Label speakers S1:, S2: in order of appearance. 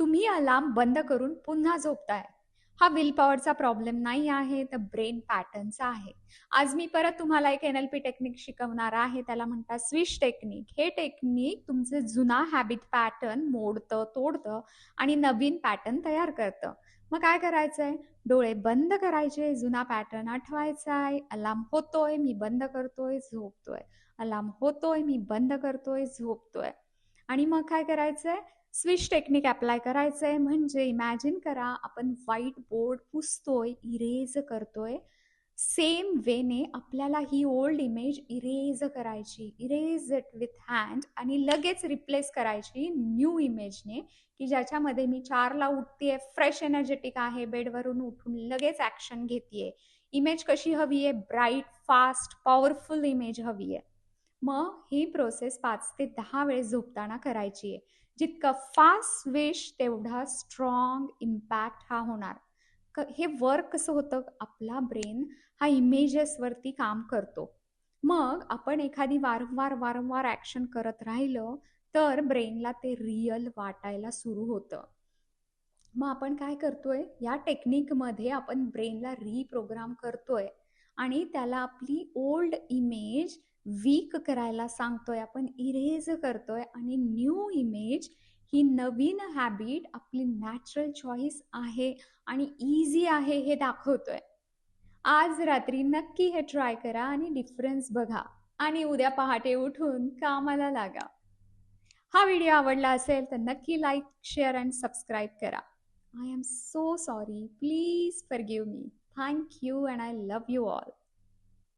S1: तुम्ही अलार्म बंद करून पुन्हा झोपताय. हा विल पॉवरचा प्रॉब्लेम नाही आहे, तर ब्रेन पॅटर्नचा आहे. आज मी परत तुम्हाला एक एन-एल-पी टेक्निक शिकवणार आहे. त्याला म्हणतात स्विच टेक्निक. हे टेक्निक तुमचे जुना हॅबिट पॅटर्न मोडतं, तोडतं आणि नवीन पॅटर्न तयार करतं. मग काय करायचंय? डोळे बंद करायचे, जुना पॅटर्न आठवायचा आहे. अलार्म होतोय, मी बंद करतोय, झोपतोय. अलार्म होतोय, मी बंद करतोय, झोपतोय. आणि मग काय करायचंय? स्विच टेक्निक अप्लाय करायचंय म्हणजे इमॅजिन करा आपण व्हाईट बोर्ड पुसतोय, इरेज करतोय. सेम वेने आपल्याला ही ओल्ड इमेज इरेज करायची, इरेज इट विथ हँड आणि लगेच रिप्लेस करायची न्यू इमेजने, की ज्याच्यामध्ये मी 4ला उठतेय, फ्रेश एनर्जेटिक आहे, बेडवरून उठून लगेच ऍक्शन घेतेय. इमेज कशी हवी आहे? ब्राईट, फास्ट, पॉवरफुल इमेज हवी आहे. मग ही प्रोसेस 5 ते 10 वेळेस झोपताना करायची आहे. जितकं फास्ट स्विच तेवढा स्ट्रॉंग इम्पॅक्ट हा होणार. हे वर्क कसं होतं? आपला ब्रेन हा इमेजेसवरती काम करतो. मग आपण एखादी वारंवार ऍक्शन करत राहिलं तर ब्रेनला ते रिअल वाटायला सुरू होतं. मग आपण काय करतोय? या टेक्निकमध्ये आपण ब्रेनला रिप्रोग्राम करतोय आणि त्याला आपली ओल्ड इमेज वीक करायला सांगतोय, आपण इरेज करतोय आणि न्यू इमेज ही नवीन हॅबिट आपली नॅचरल चॉईस आहे आणि इझी आहे हे दाखवतोय. आज रात्री नक्की हे ट्राय करा आणि डिफरन्स बघा आणि उद्या पहाटे उठून कामाला लागा. हा व्हिडिओ आवडला असेल तर नक्की लाईक, शेअर आणि सबस्क्राईब करा. I am so sorry. Please forgive me. Thank you and I love you all.